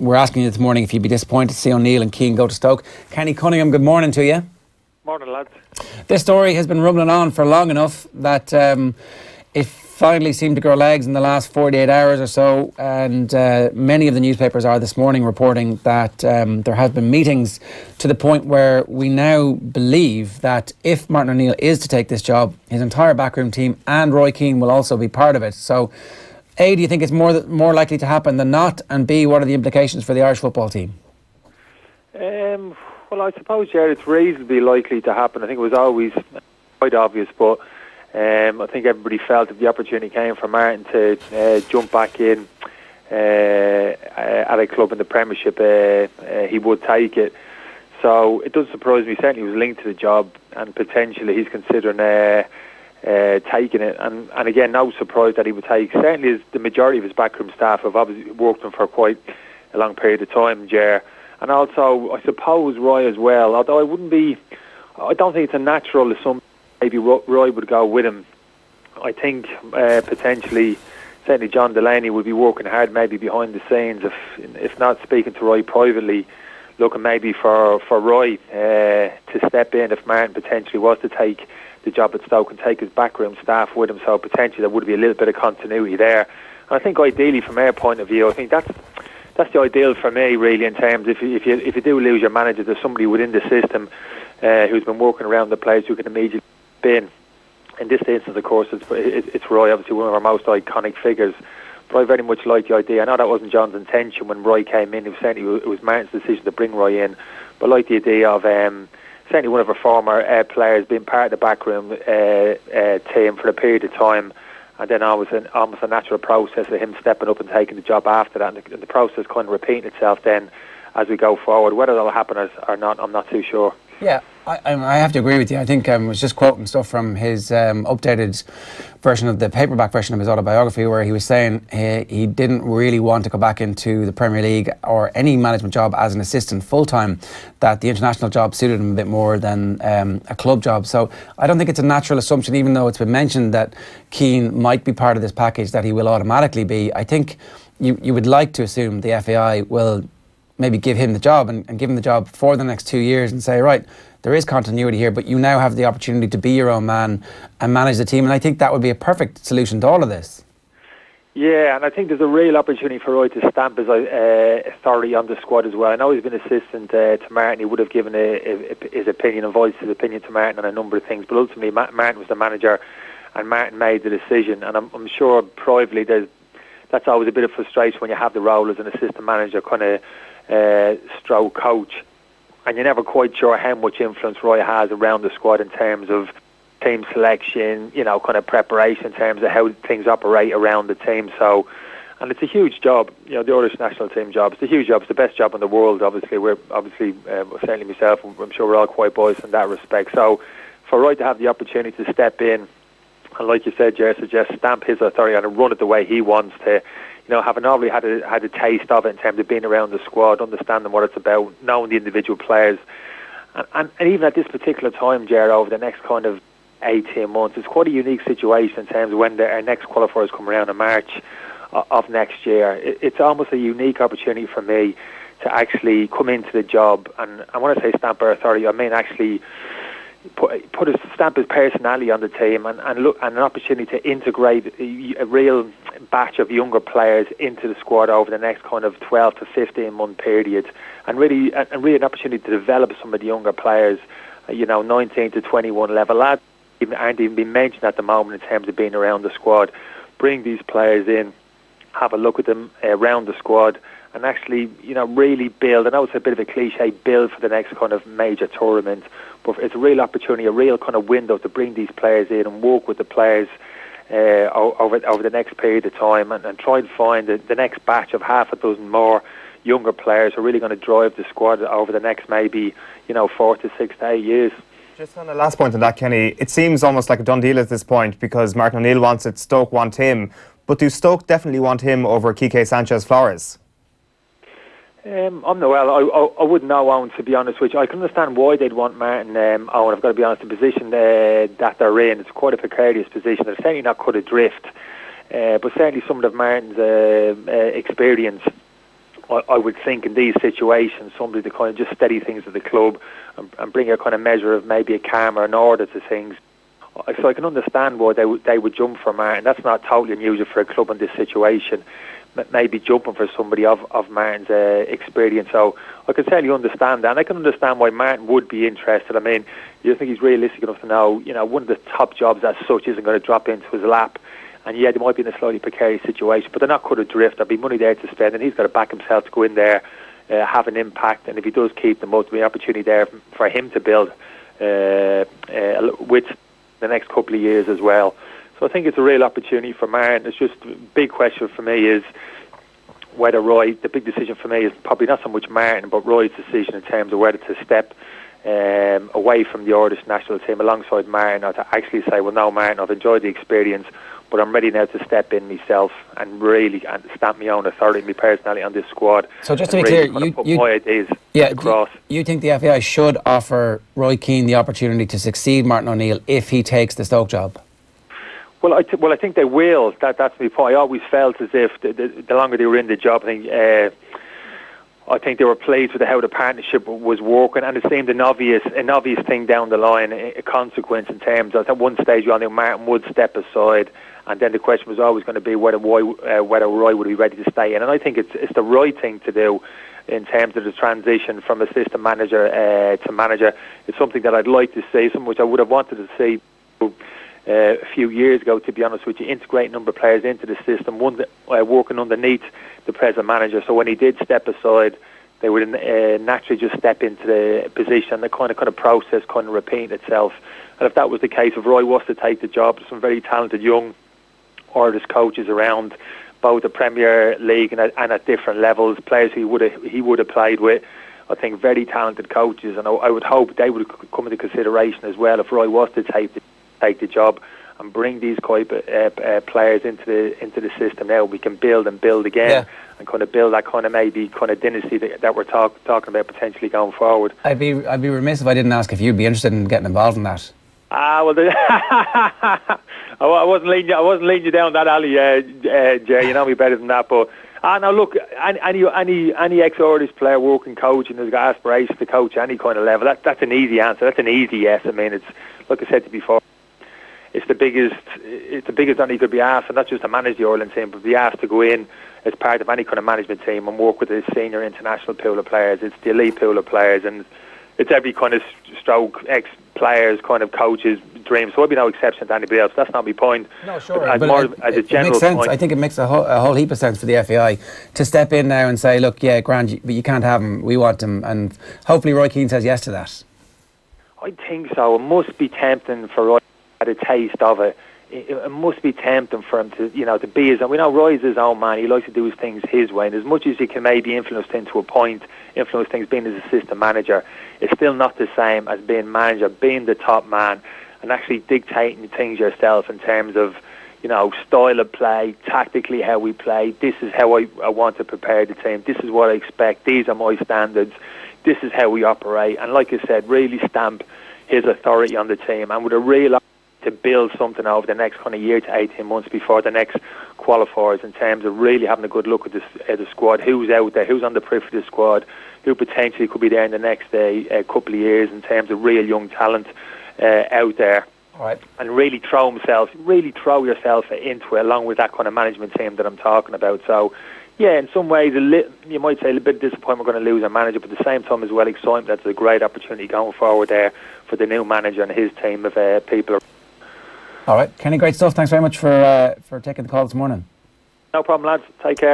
we're asking you this morning if you'd be disappointed to see O'Neill and Keane go to Stoke. Kenny Cunningham, good morning to you. Morning, lads. This story has been rumbling on for long enough that it finally seemed to grow legs in the last 48 hours or so, and many of the newspapers are this morning reporting that there have been meetings to the point where we now believe that if Martin O'Neill is to take this job, his entire backroom team and Roy Keane will also be part of it. So A, do you think it's more likely to happen than not? And B, what are the implications for the Irish football team? Well, I suppose, yeah, it's reasonably likely to happen. I think it was always quite obvious, but I think everybody felt if the opportunity came for Martin to jump back in at a club in the Premiership, he would take it. So it does surprise me. Certainly he was linked to the job, and potentially he's considering taking it, and again, no surprise that he would take. Certainly, as the majority of his backroom staff have obviously worked with him for quite a long period of time, Ger, and also I suppose Roy as well. Although I don't think it's a natural assumption maybe Roy would go with him. I think potentially, certainly John Delaney would be working hard, maybe behind the scenes, if not speaking to Roy privately, looking maybe for Roy to step in if Martin potentially was to take the job at Stoke and take his backroom staff with him, so potentially there would be a little bit of continuity there. And I think ideally from our point of view, I think that's the ideal for me really, in terms if you do lose your manager, there's somebody within the system who's been working around the place who can immediately spin. In this instance, of course, it's Roy, obviously one of our most iconic figures. But I very much like the idea. I know that wasn't John's intention when Roy came in. It was Martin's decision to bring Roy in. But I like the idea of certainly one of our former players being part of the backroom team for a period of time, and then almost a natural process of him stepping up and taking the job after that, and the process kind of repeating itself then as we go forward. Whether that'll happen or not, I'm not too sure. Yeah, I have to agree with you. I think I was just quoting stuff from his updated version of the paperback version of his autobiography, where he was saying he didn't really want to go back into the Premier League or any management job as an assistant full-time, that the international job suited him a bit more than a club job. So I don't think it's a natural assumption, even though it's been mentioned that Keane might be part of this package, that he will automatically be. I think you would like to assume the FAI will maybe give him the job and give him the job for the next 2 years and say, right, there is continuity here, but you now have the opportunity to be your own man and manage the team. And I think that would be a perfect solution to all of this. Yeah, and I think there's a real opportunity for Roy to stamp his authority on the squad as well. I know he's been assistant to Martin. He would have given his opinion and voiced his opinion to Martin on a number of things, but ultimately Martin was the manager and Martin made the decision. And I'm sure privately that's always a bit of frustration when you have the role as an assistant manager, kind of stroke coach, and you're never quite sure how much influence Roy has around the squad in terms of team selection, kind of preparation, in terms of how things operate around the team. So, and it's a huge job, the Irish national team job. It's a huge job. It's the best job in the world. Obviously, certainly myself, I'm sure we're all quite biased in that respect. So, for Roy to have the opportunity to step in, and like you said, Jer, suggest stamp his authority and run it the way he wants to. Having already had a taste of it in terms of being around the squad, understanding what it's about, knowing the individual players, and even at this particular time, Jer, over the next kind of 18 months, it's quite a unique situation in terms of when our next qualifiers come around in March of next year. It's almost a unique opportunity for me to actually come into the job, and when I say stamp our authority, I mean actually put a stamp his personality on the team and an opportunity to integrate a real batch of younger players into the squad over the next kind of 12 to 15 month period, and really an opportunity to develop some of the younger players, 19 to 21 level lads aren't even being mentioned at the moment in terms of being around the squad. Bring these players in, have a look at them around the squad, and actually, really build. I know it's a bit of a cliche, build for the next kind of major tournament, but it's a real opportunity, a real kind of window to bring these players in and work with the players over the next period of time, and try and find the next batch of half a dozen more younger players who are really going to drive the squad over the next maybe 4 to 6 to 8 years. Just on the last point on that, Kenny, it seems almost like a done deal at this point because Martin O'Neill wants it, Stoke want him, but do Stoke definitely want him over Quique Sanchez-Flores? I wouldn't know, Owen, to be honest with you. I can understand why they'd want Martin, Owen. I've got to be honest, the position that they're in, it's quite a precarious position. They're certainly not cut adrift, but certainly some of Martin's experience I would think in these situations, somebody to kind of just steady things at the club and bring a kind of measure of maybe a calm or an order to things. So I can understand why they would jump for Martin. That's not totally unusual for a club in this situation. Maybe jumping for somebody of Martin's experience. So I can certainly understand that. And I can understand why Martin would be interested. I mean, you think he's realistic enough to know, one of the top jobs as such isn't going to drop into his lap. And yeah, they might be in a slightly precarious situation, but they're not cut adrift. There'll be money there to spend, and he's got to back himself to go in there, have an impact. And if he does keep them, there'll be an opportunity there for him to build with the next couple of years as well. So I think it's a real opportunity for Martin. It's just a big question for me is whether Roy, the big decision for me is probably not so much Martin, but Roy's decision in terms of whether to step away from the Irish national team alongside Martin, or to actually say, well, no, Martin, I've enjoyed the experience, but I'm ready now to step in myself and really stamp my own authority, my personality on this squad. So just to be clear, you think the FAI should offer Roy Keane the opportunity to succeed Martin O'Neill if he takes the Stoke job? Well, I think they will. That's my point. I always felt as if the longer they were in the job, I think they were pleased with how the partnership was working, and it seemed an obvious thing down the line, a consequence in terms of at one stage I knew Martin would step aside, and then the question was always going to be whether Roy would be ready to stay in. And I think it's the right thing to do in terms of the transition from assistant manager to manager. It's something that I'd like to see, something which I would have wanted to see a few years ago, to be honest with you, integrate a number of players into the system, one working underneath the present manager. So when he did step aside, they would naturally just step into the position. The kind of process kind of repeat itself. And if that was the case, if Roy was to take the job, some very talented young Irish coaches around both the Premier League and at different levels, players he would have played with. I think very talented coaches, and I would hope they would come into consideration as well if Roy was to take the job and bring these type of players into the system. Now we can build and build again, and kind of build that kind of maybe kind of dynasty that we're talking about potentially going forward. I'd be remiss if I didn't ask if you'd be interested in getting involved in that. I wasn't leading you down that alley, Jay. You know me better than that. But now look, any ex-Irish player working coaching who's got aspirations to coach any kind of level, that's an easy answer. That's an easy yes. I mean, it's like I said to you before. It's the biggest honor you could be asked, and not just to manage the Ireland team, but be asked to go in as part of any kind of management team and work with the senior international pool of players. It's the elite pool of players, and it's every kind of stroke ex-players, kind of coaches' dream. So I'd be no exception to anybody else. That's not my point. No, sure. As a general makes sense. Point. I think it makes a whole heap of sense for the FAI to step in now and say, look, yeah, grand, but you can't have him. We want him, and hopefully Roy Keane says yes to that. I think so. It must be tempting for Roy. Had a taste of it. It must be tempting for him to be his own. We know Roy's his own man. He likes to do his things his way, and as much as he can maybe influence things to a point, influence things being his assistant manager, it's still not the same as being manager, being the top man, and actually dictating things yourself in terms of style of play, tactically how we play. This is how I want to prepare the team. This is what I expect. These are my standards. This is how we operate. And like I said, really stamp his authority on the team, and with a real to build something over the next kind of year to 18 months before the next qualifiers, in terms of really having a good look at the squad, who's out there, who's on the periphery of the squad, who potentially could be there in the next couple of years in terms of real young talent out there. All right. And really throw yourself into it, along with that kind of management team that I'm talking about. So yeah, in some ways, you might say a little bit disappointed we're going to lose our manager, but at the same time as well, excitement. That's a great opportunity going forward there for the new manager and his team of people. All right, Kenny, great stuff. Thanks very much for taking the call this morning. No problem, lads. Take care.